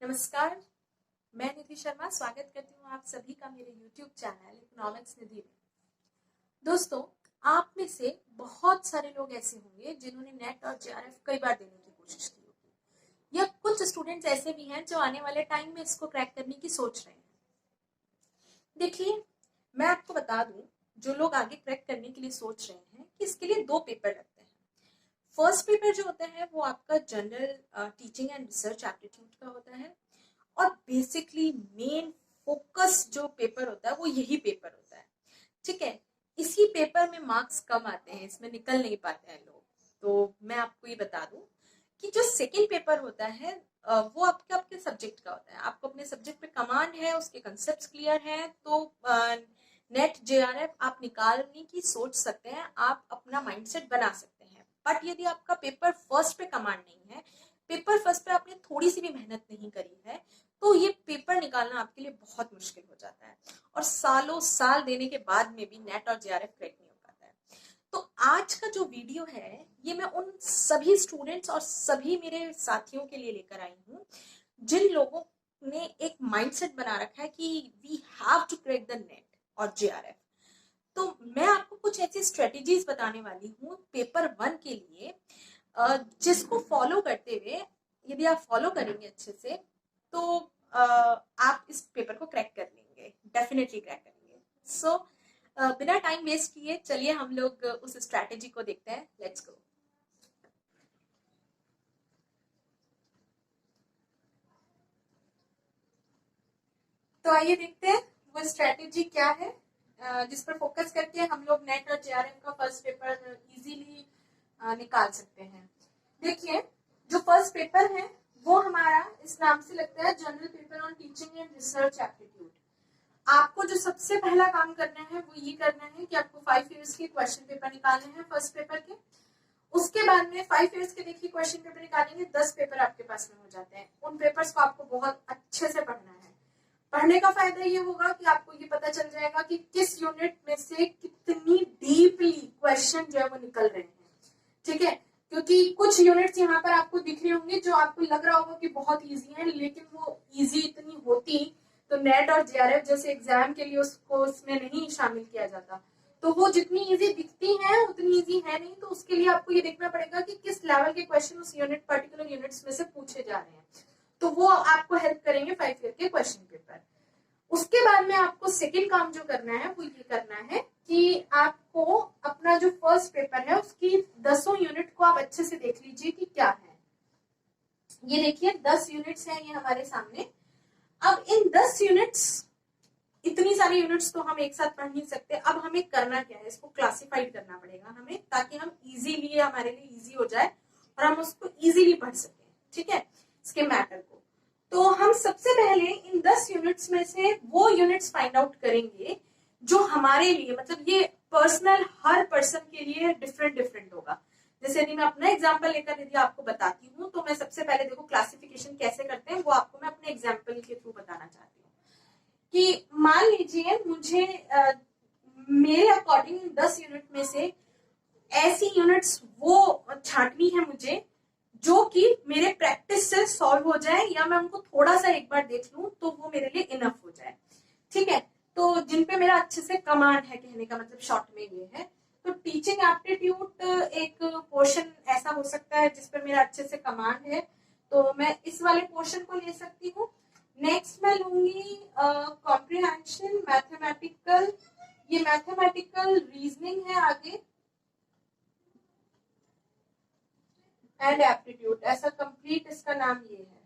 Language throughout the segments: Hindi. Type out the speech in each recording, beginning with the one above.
नमस्कार, मैं निधि शर्मा स्वागत करती हूँ आप सभी का मेरे YouTube चैनल इकोनॉमिक्स निधि में। दोस्तों, आप में से बहुत सारे लोग ऐसे होंगे जिन्होंने नेट और जेआरएफ कई बार देने की कोशिश की होगी, या कुछ स्टूडेंट्स ऐसे भी हैं जो आने वाले टाइम में इसको क्रैक करने की सोच रहे हैं। देखिए, मैं आपको बता दूं, जो लोग आगे क्रैक करने के लिए सोच रहे हैं कि इसके लिए 2 पेपर लगते हैं। फर्स्ट पेपर जो होता है वो आपका general teaching and research aptitude का होता है, और बेसिकली मेन फोकस जो पेपर होता है वो यही पेपर होता है। ठीक है, इसी पेपर में मार्क्स कम आते हैं, इसमें निकल नहीं पाते हैं लोग। तो मैं आपको ये बता दूं कि जो सेकेंड पेपर होता है वो आपके आपके सब्जेक्ट का होता है। आपको अपने सब्जेक्ट पे कमांड है, उसके कंसेप्ट क्लियर है, तो नेट जेआरएफ आप निकालने की सोच सकते हैं, आप अपना माइंडसेट बना सकते हैं। बट यदि आपका पेपर फर्स्ट पे कमांड नहीं है, पेपर फर्स्ट पे आपने थोड़ी सी भी मेहनत नहीं करी है, तो ये पेपर निकालना आपके लिए बहुत मुश्किल हो जाता है, और सालों साल देने के बाद में भी नेट और जेआरएफ क्रैक नहीं हो पाता है। तो आज का जो वीडियो है ये मैं उन सभी स्टूडेंट्स और सभी मेरे साथियों के लिए लेकर आई हूँ जिन लोगों ने एक माइंडसेट बना रखा है कि we have to crack the NET और जेआरएफ। तो मैं आपको कुछ ऐसी स्ट्रेटेजीज बताने वाली हूँ पेपर 1 के लिए, जिसको फॉलो करते हुए यदि आप फॉलो करेंगे अच्छे से तो आप इस पेपर को क्रैक कर लेंगे, डेफिनेटली क्रैक करेंगे। सो बिना टाइम वेस्ट किए चलिए हम लोग उस स्ट्रेटेजी को देखते हैं। Let's go. तो आइए देखते हैं वो स्ट्रेटेजी क्या है जिस पर फोकस करके हम लोग नेट और जेआरएफ का फर्स्ट पेपर इजीली निकाल सकते हैं। देखिए, जो फर्स्ट पेपर है वो हमारा इस नाम से लगता है general paper on teaching and research aptitude. आपको जो सबसे पहला काम करना है वो ये करना है कि आपको 5 इयर्स के क्वेश्चन पेपर निकालने हैं फर्स्ट पेपर के। उसके बाद में 5 इयर्स के देखिए क्वेश्चन पेपर निकालेंगे, 10 पेपर आपके पास में हो जाते हैं। उन पेपर्स को आपको बहुत अच्छे से पढ़ना है। पढ़ने का फायदा ये होगा कि आपको ये पता चल जाएगा कि किस यूनिट में से कितनी डीपली क्वेश्चन जो है वो निकल रहे हैं। ठीक है, क्योंकि कुछ यूनिट्स यहाँ पर आपको दिख रही होंगी जो आपको लग रहा होगा कि बहुत इजी है, लेकिन वो इजी इतनी होती तो नेट और जेआरएफ जैसे एग्जाम के लिए उसको उसमें नहीं शामिल किया जाता। तो वो जितनी इजी दिखती है उतनी इजी है नहीं, तो उसके लिए आपको ये देखना पड़ेगा कि किस लेवल के क्वेश्चन उस यूनिट पर्टिकुलर यूनिट्स में से पूछे जा रहे हैं। तो वो आपको हेल्प करेंगे 5 ईयर के क्वेश्चन पेपर। उसके बाद में आपको सेकेंड काम जो करना है वो ये करना है कि आपको अपना जो फर्स्ट पेपर है उसकी 10 यूनिट को आप अच्छे से देख लीजिए कि क्या है। ये देखिए 10 यूनिट्स हैं ये हमारे सामने। अब इन 10 यूनिट्स, इतनी सारी यूनिट्स तो हम एक साथ पढ़ नहीं सकते। अब हमें करना क्या है, इसको क्लासिफाइड करना पड़ेगा हमें, ताकि हम इजीली, हमारे लिए इजी हो जाए और हम उसको इजीली पढ़ सकें। ठीक है, इसके मैटर को। तो हम सबसे पहले इन 10 यूनिट्स में से वो यूनिट्स फाइंड आउट करेंगे जो हमारे लिए, मतलब ये पर्सनल, हर पर्सन के लिए डिफरेंट डिफरेंट होगा। जैसे यदि मैं अपना एग्जांपल लेकर यदि आपको बताती हूँ तो मैं सबसे पहले देखो क्लासिफिकेशन कैसे करते हैं वो आपको मैं अपने एग्जांपल के थ्रू बताना चाहती हूँ। कि मान लीजिए मुझे मेरे अकॉर्डिंग 10 यूनिट में से ऐसी यूनिट्स वो छांटनी है मुझे जो कि मेरे प्रैक्टिस से सॉल्व हो जाए, या मैं उनको थोड़ा सा एक बार देख लूं तो वो मेरे लिए इनफ हो जाए। ठीक है, तो जिन पे मेरा अच्छे से कमांड है, कहने का मतलब शॉर्ट में ये है। तो टीचिंग एप्टीट्यूड एक पोर्शन ऐसा हो सकता है जिस पर मेरा अच्छे से कमांड है, तो मैं इस वाले पोर्शन को ले सकती हूँ। नेक्स्ट मैं लूंगी कॉम्प्रिहेंशन, मैथमेटिकल, ये मैथमेटिकल रीजनिंग है आगे, एंड एप्टीट्यूड, ऐसा कंप्लीट इसका नाम ये है।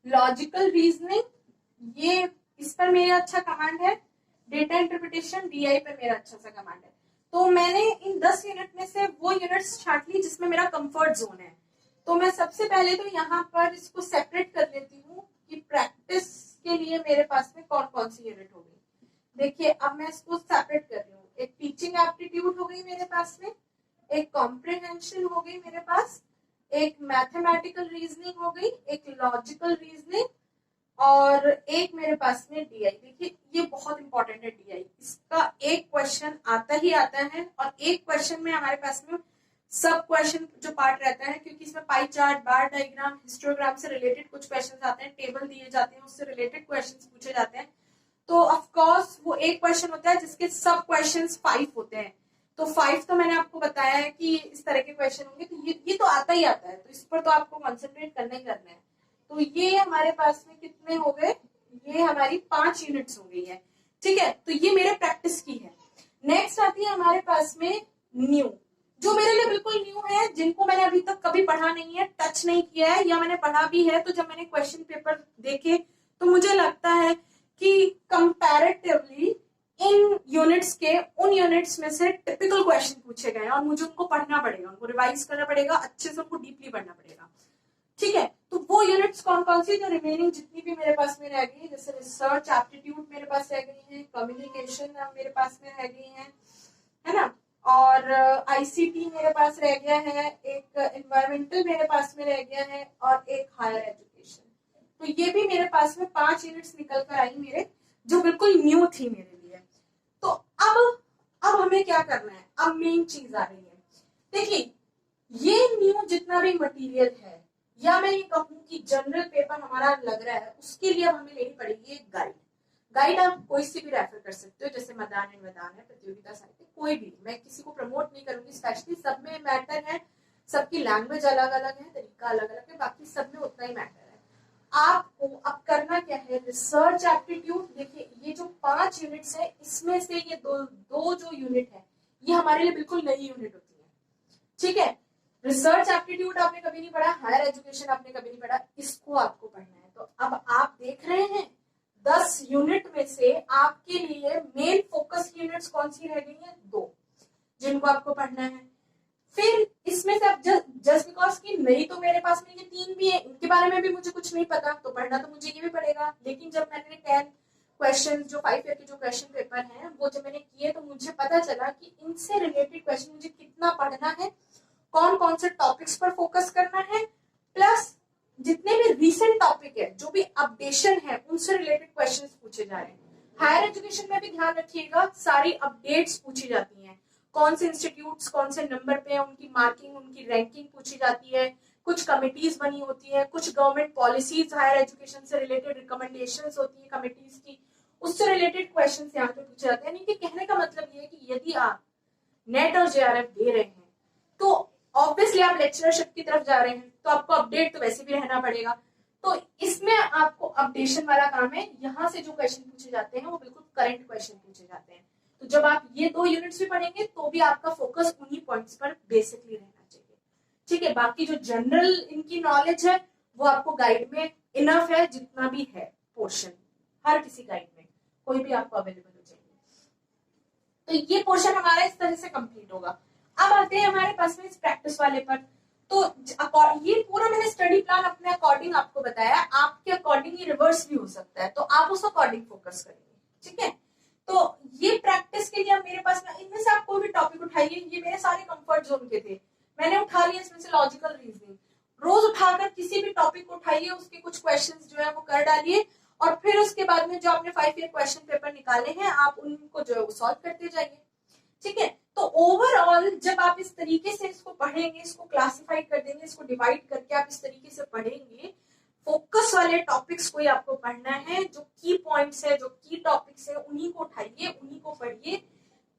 लॉजिकल रीजनिंग, ये इस पर मेरा अच्छा कमांड है। डेटा इंटरप्रिटेशन, डीआई पर मेरा अच्छा सा कमांड है। तो मैंने इन 10 यूनिट में से वो यूनिट्स छांट ली जिसमें मेरा कंफर्ट जोन है। तो मैं सबसे पहले तो यहाँ पर इसको सेपरेट कर लेती हूँ कि प्रैक्टिस के लिए मेरे पास में कौन कौन सी यूनिट हो गई। देखिए, अब मैं इसको सेपरेट कर रही हूँ। एक टीचिंग एप्टीट्यूड हो गई मेरे पास में, एक कॉम्प्रिहेंशन हो गई मेरे पास, एक मैथमेटिकल रीजनिंग हो गई, एक लॉजिकल रीजनिंग, और एक मेरे पास में डीआई। देखिए, ये बहुत इंपॉर्टेंट है डीआई। इसका एक क्वेश्चन आता ही आता है, और एक क्वेश्चन में हमारे पास में सब क्वेश्चन जो पार्ट रहता है, क्योंकि इसमें पाई चार्ट, बार डायग्राम, हिस्टोग्राम से रिलेटेड कुछ क्वेश्चन आते हैं, टेबल दिए जाते हैं, उससे रिलेटेड क्वेश्चन पूछे जाते हैं। तो ऑफ कोर्स वो एक क्वेश्चन होता है जिसके सब क्वेश्चंस 5 होते हैं। तो 5 तो मैंने आपको बताया है कि इस तरह के क्वेश्चन होंगे, तो ये तो आता ही आता है, तो इस पर तो आपको कॉन्सेंट्रेट करना ही करना है। तो ये हमारे पास में कितने हो गए, ये हमारी 5 यूनिट्स हो गई है। ठीक है, तो ये मेरे प्रैक्टिस की है। नेक्स्ट आती है हमारे पास में न्यू, जो मेरे लिए बिल्कुल न्यू है, जिनको मैंने अभी तक कभी पढ़ा नहीं है, टच नहीं किया है, या मैंने पढ़ा भी है तो जब मैंने क्वेश्चन पेपर देखे तो मुझे लगता है कि कंपैरेटिवली इन यूनिट्स के उन यूनिट्स में से टिपिकल क्वेश्चन पूछे गए और मुझे उनको पढ़ना पड़ेगा, उनको रिवाइज करना पड़ेगा, अच्छे से उनको डीपली पढ़ना पड़ेगा। ठीक है, तो वो यूनिट्स कौन कौन सी, जो रिमेनिंग जितनी भी मेरे पास में रह गई, जैसे रिसर्च एप्टीट्यूड मेरे पास रह गई है, कम्युनिकेशन मेरे पास में रह गई है ना, और आईसीटी मेरे पास रह गया है, एक एनवायरमेंटल मेरे पास में रह गया है, और एक हायर एजुकेशन। तो ये भी मेरे पास में 5 यूनिट्स निकल कर आई मेरे, जो बिल्कुल न्यू थी मेरे लिए। तो अब हमें क्या करना है, अब मेन चीज आ रही है। देखिए, ये न्यू जितना भी मटेरियल है, या मैं ये कहूं कि जनरल पेपर हमारा लग रहा है, उसके लिए अब हमें लेनी पड़ेगी एक गाइड। गाइड आप कोई सी भी रेफर कर सकते हो, जैसे मदान एंड वदान है, प्रतियोगिता साहित्य, कोई भी, मैं किसी को प्रमोट नहीं करूंगी, स्पेशली सब में मैटर है, सबकी लैंग्वेज अलग अलग है, तरीका अलग अलग है, बाकी सब में उतना ही मैटर है। आपको अब करना क्या है, रिसर्च एप्टीट्यूड। देखिए, ये जो 5 यूनिट्स है, इसमें से ये दो जो यूनिट है, ये हमारे लिए बिल्कुल नई यूनिट होती है। ठीक है, रिसर्च एप्टीट्यूड आपने कभी नहीं पढ़ा, हायर एजुकेशन आपने कभी नहीं पढ़ा, इसको आपको पढ़ना है। तो अब आप देख रहे हैं 10 यूनिट में से आपके लिए मेन फोकस यूनिट्स कौन सी रह गई हैं, 2, जिनको आपको पढ़ना है। फिर इसमें से अब जस्ट बिकॉज की नई तो मेरे पास में ये 3 भी है, इनके बारे में भी मुझे कुछ नहीं पता, तो पढ़ना तो मुझे ये भी पड़ेगा। लेकिन जब मैंने 10 क्वेश्चन, जो 5 ईयर के जो क्वेश्चन पेपर हैं, वो जब मैंने किए, तो मुझे पता चला कि इनसे रिलेटेड क्वेश्चन मुझे कितना पढ़ना है, कौन कौन से टॉपिक्स पर फोकस करना है, प्लस जितने भी रीसेंट टॉपिक है, जो भी अपडेशन है, उनसे रिलेटेड क्वेश्चंस पूछे जा रहे हैं। हायर एजुकेशन में भी ध्यान रखिएगा, सारी अपडेट्स पूछी जाती हैं, कौन से इंस्टीट्यूट्स कौन से नंबर पे है, उनकी मार्किंग, उनकी रैंकिंग पूछी जाती है, कुछ कमिटीज बनी होती है, कुछ गवर्नमेंट पॉलिसीज हायर एजुकेशन से रिलेटेड रिकमेंडेशंस होती है कमिटीज की, उससे रिलेटेड क्वेश्चन यहाँ पे पूछे जाते हैं। यानी कि कहने का मतलब ये है कि यदि आप नेट और जेआरएफ दे रहे हैं, तो ऑब्वियसली आप लेक्चरशिप की तरफ जा रहे हैं, तो आपको अपडेट तो वैसे भी रहना पड़ेगा। तो इसमें आपको अपडेशन वाला काम है, यहाँ से जो क्वेश्चन पूछे जाते हैं वो बिल्कुल करंट क्वेश्चन पूछे जाते हैं। तो जब आप ये 2 यूनिट्स भी पढ़ेंगे, तो भी आपका फोकस उन्हीं पॉइंट्स पर बेसिकली रहना चाहिए। ठीक है, बाकी जो जनरल इनकी नॉलेज है, वो आपको गाइड में इनफ है, जितना भी है पोर्शन, हर किसी गाइड में कोई भी आपको अवेलेबल हो जाएगी। तो ये पोर्शन हमारा इस तरह से कंप्लीट होगा। अब आते हैं हमारे पास में इस प्रैक्टिस वाले पर। तो ये पूरा मैंने स्टडी प्लान अपने अकॉर्डिंग आपको बताया, आपके अकॉर्डिंग ये रिवर्स भी हो सकता है, तो आप उस अकॉर्डिंग फोकस करेंगे। ठीक है, तो ये प्रैक्टिस के लिए मेरे पास में, इनमें से आप कोई भी टॉपिक उठाइए, ये मेरे सारे कंफर्ट जोन के थे, मैंने उठा लिया इसमें से लॉजिकल रीजनिंग। रोज उठाकर किसी भी टॉपिक को उठाइए, उसके कुछ क्वेश्चंस जो है वो कर डालिए, और फिर उसके बाद में जो आपने 5 ईयर क्वेश्चन पेपर निकाले हैं, आप उनको जो है वो सॉल्व करते जाइए। ठीक है, तो ओवरऑल जब आप इस तरीके से इसको पढ़ेंगे, इसको क्लासिफाई कर देंगे, इसको डिवाइड करके आप इस तरीके से पढ़ेंगे, फोकस वाले टॉपिक्स को ही आपको पढ़ना है, जो की पॉइंट्स है, जो की टॉपिक्स है, उन्हीं को उठाइए, उन्हीं को पढ़िए।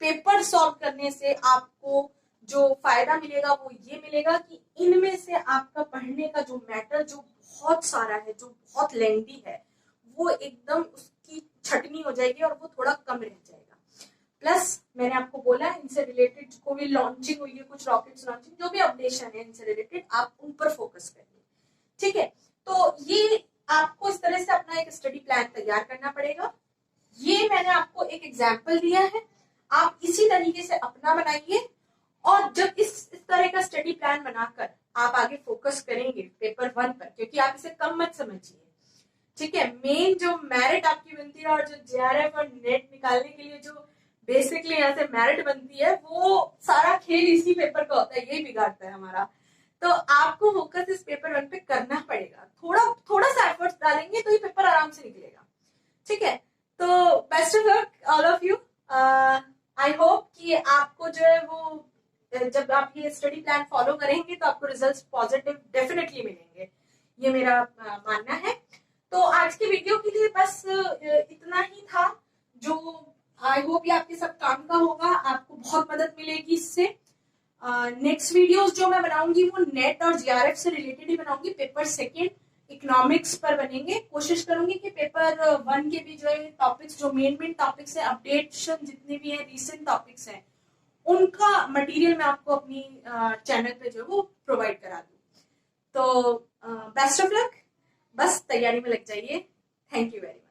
पेपर सॉल्व करने से आपको जो फायदा मिलेगा वो ये मिलेगा कि इनमें से आपका पढ़ने का जो मैटर, जो बहुत सारा है, जो बहुत लेंथी है, वो एकदम उसकी छटनी हो जाएगी और वो थोड़ा कम रह जाएगा। प्लस मैंने आपको बोला, इनसे रिलेटेड को भी लॉन्चिंग हुई है, कुछ रॉकेट्स लॉन्चिंग, जो भी अपडेशन है इनसे रिलेटेड, आप उन पर फोकस करिए। ठीक है, तो ये आपको इस तरह से अपना एक स्टडी प्लान तैयार करना पड़ेगा। ये मैंने आपको एक एग्जाम्पल दिया है, आप इसी तरीके से अपना बनाइए, और जब इस तरह का स्टडी प्लान बनाकर आप आगे फोकस करेंगे पेपर 1 पर, क्योंकि आप इसे कम मत समझिए। ठीक है, मेन जो मेरिट आपकी बनती है, और जो जेआरएफ और नेट निकालने के लिए जो बेसिकली यहाँ से मेरिट बनती है, वो सारा खेल इसी पेपर का होता है, यही बिगाड़ता है हमारा। तो आपको फोकस इस पेपर 1 पे करना पड़ेगा, थोड़ा सा एफर्ट्स डालेंगे तो ये पेपर आराम से निकलेगा। ठीक है, तो best of luck all of you. I hope कि आपको जो है वो, जब आप ये स्टडी प्लान प्लान फॉलो करेंगे तो आपको रिजल्ट्स पॉजिटिव डेफिनेटली मिलेंगे, ये मेरा मानना है। तो आज की वीडियो के लिए बस इतना ही था, जो आई होप ये आपके सब काम का होगा, आपको बहुत मदद मिलेगी इससे। नेक्स्ट वीडियोस जो मैं बनाऊंगी वो नेट और जीआरएफ से रिलेटेड ही बनाऊंगी। पेपर सेकेंड इकोनॉमिक्स पर बनेंगे। कोशिश करूंगी कि पेपर 1 के भी जो है टॉपिक्स, जो मेन टॉपिक्स है, अपडेशन जितने भी है, रीसेंट टॉपिक्स हैं, उनका मटेरियल मैं आपको अपनी चैनल पे जो है वो प्रोवाइड करा दूं। तो बेस्ट ऑफ लक, बस तैयारी में लग जाइए। Thank you very much.